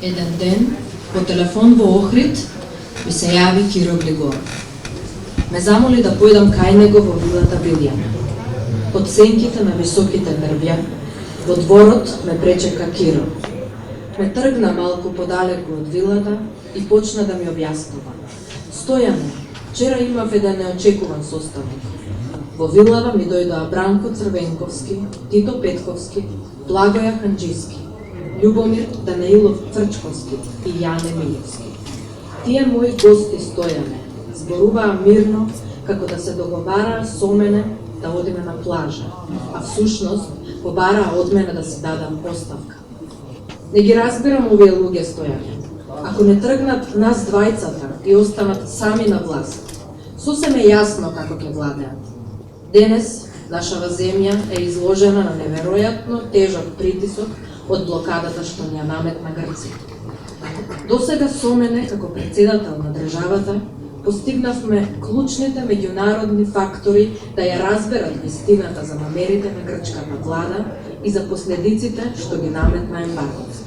Еден ден, по телефон во Охрид, ми се јави Киро Глигоров. Ме замоли да појдам кај него во вилата Билјана. Од сенките на високите дрвја, во дворот ме пречека Киро. Ме тргна малку подалеку од вилата и почна да ми објаснува. Стојане, вчера имав еден неочекуван состанок. Во вилава ми дојдоа Бранко Црвенковски, Тито Петковски, Благоја Ханџиски, Љубомир Данаилов Црчковски и Јане Милевски. Тие мои гости Стојане зборуваа мирно како да се договараа со мене да одиме на плажа, а всушност побараа од мене да се дадам оставка. Не ги разбирам овие луѓе, Стојане. Ако не тргнат нас двајцата и останат сами на власт, сосем е јасно како ќе владеат. Денес нашава земја е изложена на неверојатно тежок притисок од блокадата што ни ја наметна Грција. Досега со мене, како председател на државата, постигнавме клучните меѓународни фактори да ја разберат вистината за намерите на грчката влада и за последиците што ги наметна ембаргото.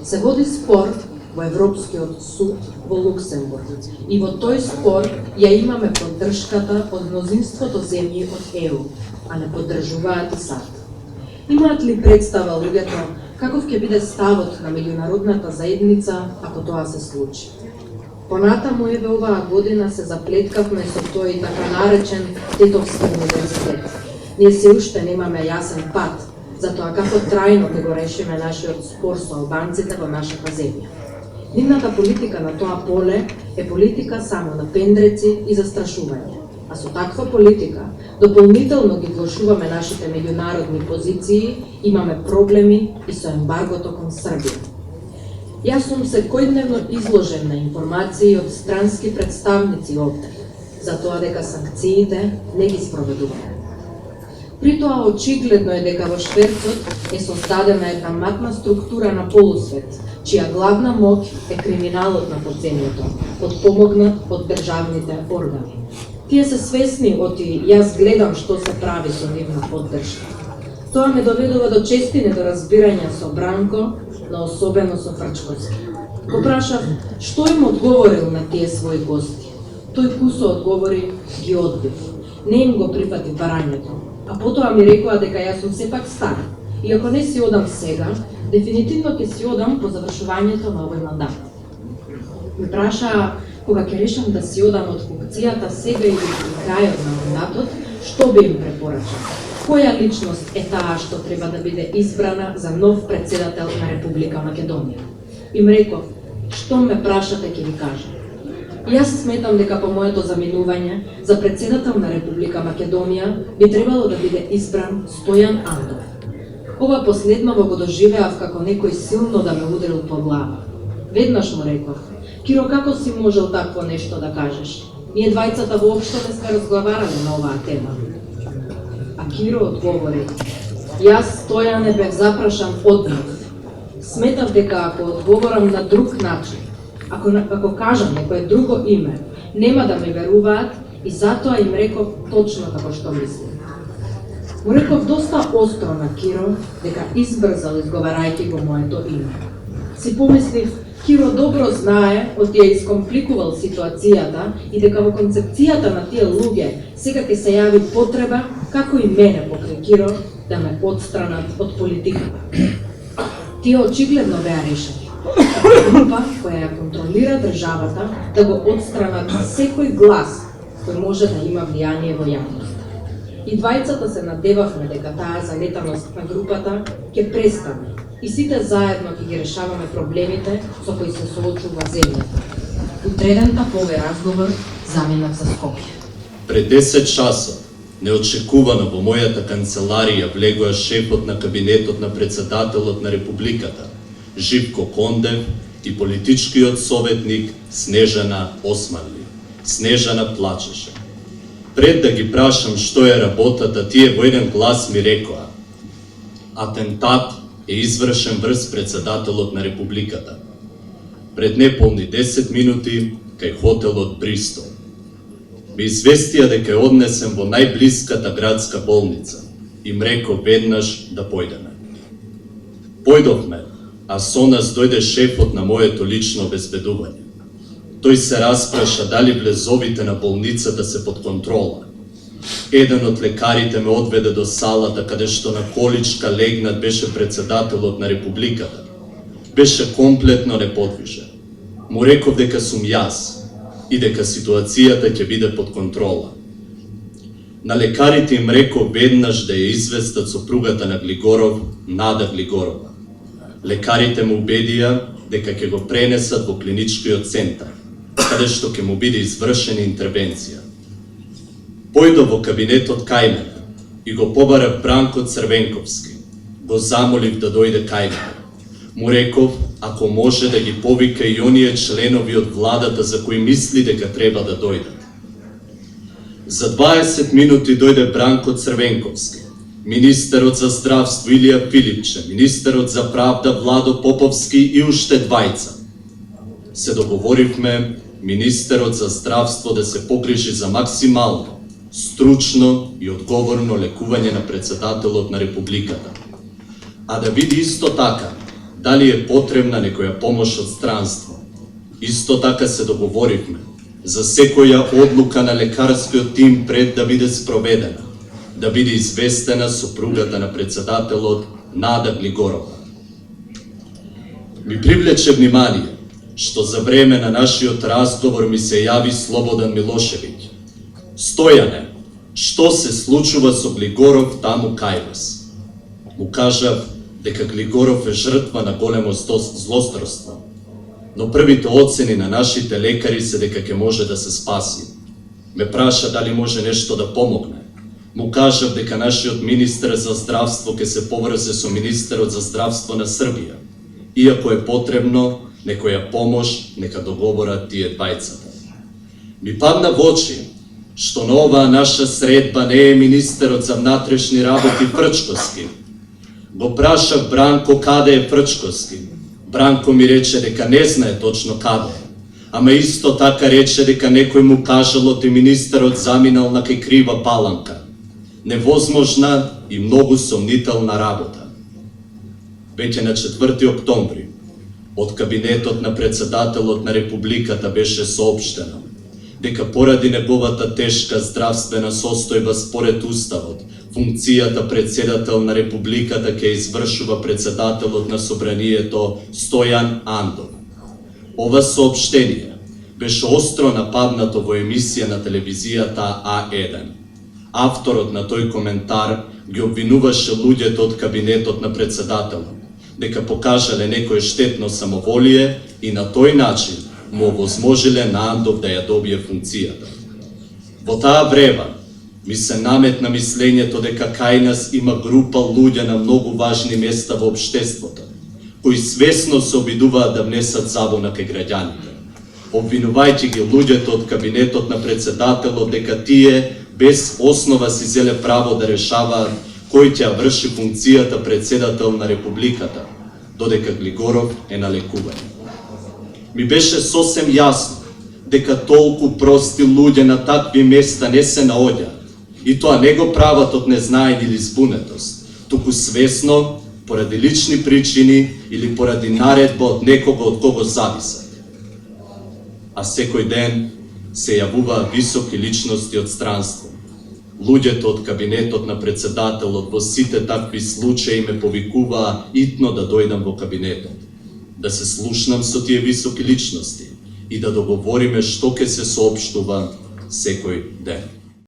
Се води спор во Европскиот суд во Луксембург и во тој спор ја имаме поддршката од мнозинството земји од ЕУ, а не поддржуваат и САД. Имаат ли представа луѓето каков ќе биде ставот на меѓународната заедница ако тоа се случи? Понатаму еве оваа година се заплеткавме со тој така наречен Тетовски универзитет. Ние се уште немаме јасен пат за тоа како трајно ќе го решиме нашиот спор со албанците во нашата земја. Нивната политика на тоа поле е политика само на пендреци и застрашување. А со таква политика дополнително ги влошуваме нашите меѓународни позиции, имаме проблеми и со ембаргото кон Србија. Јас сум секојдневно изложен на информации од странски представници овде, за тоа дека санкциите не ги спроведуваме. При тоа очигледно е дека во шверцот е создадена една матна структура на полусвет, чија главна моќ е криминалот на подземјето, подпомогнат од државните органи. Тие се свесни оти јас гледам што се прави со нивна поддршка. Тоа ме доведува до чести недоразбирања со Бранко, но особено со Фрчковски. Го прашав што им одговорил на тие своји гости. Тој кусо одговори: ги одбив. Не им го прифати барањето, а потоа ми рекоа дека јас сум сепак стар и ако не си одам сега, дефинитивно ќе си одам по завршувањето на овој мандат. Ми прашаа кога ќе решам да си одам од функцијата сега или при крајот на мандатот, што би им препорачал? Која личност е таа што треба да биде избрана за нов председател на Република Македонија? Им реков, што ме прашате ќе ви кажам. Јас сметам дека по моето заминување за председател на Република Македонија би требало да биде избран Стојан Андов. Ова последново го доживеав како некој силно да ме ударил по глава. Веднаш му реков: Киро, како си можел такво нешто да кажеш? Ние двајцата воопшто не сме разговарале на оваа тема. А Киро одговори: јас, Стојане, бев запрашан одмав. Сметав дека ако одговорам на друг начин, ако кажам некое друго име, нема да ме веруваат и затоа им реков точно како што мислам. Му реков доста остро на Киро дека избрзал изговарајќи го моето име. Си помислив, Киро добро знае од ја искомпликувал ситуацијата и дека во концепцијата на тие луѓе сега ќе се јави потреба, како и мене покрај Киро, да ме отстранат од политиката. Тие очигледно беа решени. Група која ја контролира државата да го отстранат секој глас кој може да има влијание во јавност. И двајцата се надевавме дека таа залетаност на групата ќе престане и сите заедно ќе ги решаваме проблемите со кои се соочува земјата. Утредента по овој разговор заминав за Скопје. Пред 10 часот, неочекувано во мојата канцеларија влегува шефот на кабинетот на председателот на Републиката, Живко Кондев, и политичкиот советник Снежана Османли. Снежана плачеше. Пред да ги прашам што е работата, тие во еден глас ми рекоа: атентат е извршен врз председателот на Републиката. Пред неполни 10 минути кај хотелот Бристол. Ме известија дека е однесен во најблиската градска болница. Им реков веднаш да појдеме. Појдовме, а со нас дојде шефот на моето лично обезбедување. Тој се распраша дали влезовите на болницата се под контрола. Еден од лекарите ме одведе до салата каде што на количка легнат беше председателот на Републиката. Беше комплетно неподвижен. Му реков дека сум јас и дека ситуацијата ќе биде под контрола. На лекарите им реков веднаш да ја известат сопругата на Глигоров, Нада Глигорова. Лекарите му убедија дека ќе го пренесат во клиничкиот центар, каде што ќе му биде извршена интервенција. Појдов во кабинетот кај мене и го побарав Бранко Црвенковски. Го замолив да дојде кај мене. Му реков, ако може да ги повика и оние членови од владата за кои мисли дека треба да дојдат. За 20 минути дојде Бранко Црвенковски, министерот за здравство Илија Филипче, министерот за правда Владо Поповски и уште двајца. Се договоривме министерот за здравство да се погрижи за максимално, стручно и одговорно лекување на председателот на Републиката. А да види исто така дали е потребна некоја помош од странство. Исто така се договоривме за секоја одлука на лекарскиот тим пред да биде спроведена, да биде известена сопругата на председателот Нада Глигорова. Ми привлече внимание што за време на нашиот разговор ми се јави Слободан Милошевиќ. Стојане, што се случува со Глигоров таму кај вас? Му кажав дека Глигоров е жртва на големо злосторство, но првите оцени на нашите лекари се дека ќе може да се спаси. Ме праша дали може нешто да помогне. Му кажав дека нашиот министер за здравство ќе се поврзе со министерот за здравство на Србија. Иако е потребно некоја помош, нека договорат тие двајцата. Ми падна во очи што на оваа наша средба не е министерот за внатрешни работи Фрчковски. Го прашав Бранко каде е Фрчковски. Бранко ми рече дека не знае точно каде е, ама исто така рече дека некој му кажало те министерот заминал на кај Крива Паланка. Невозможна и многу сомнителна работа. Веќе на 4 октомври од кабинетот на председателот на Републиката беше соопштено дека поради неговата тешка здравствена состојба според Уставот, функцијата председател на Републиката ќе извршува председателот на Собранието Стојан Андов. Ова соопштение беше остро нападнато во емисија на телевизијата А1. Авторот на тој коментар ги обвинуваше луѓето од кабинетот на председателот дека покажале некое штетно самоволие и на тој начин му овозможиле на Андов да ја добие функцијата. Во таа врева ми се наметна мислењето дека кај нас има група луѓе на многу важни места во општеството, кои свесно се обидуваат да внесат забуна кај граѓаните, обвинувајќи ги луѓето од кабинетот на председателот дека тие без основа си зеле право да решаваат кој ќе врши функцијата председател на Републиката, додека Глигоров е на лекување. Ми беше сосем јасно дека толку прости луѓе на такви места не се наоѓаат, и тоа не го прават од незнаење или збунетост, туку свесно, поради лични причини или поради наредба од некого од кого зависат. А секој ден се јавуваат високи личности од странство. Луѓето од кабинетот на председателот во сите такви случаи ме повикуваа итно да дојдам во кабинетот, да се слушнам со тие високи личности и да договориме што ќе се соопштува секој ден.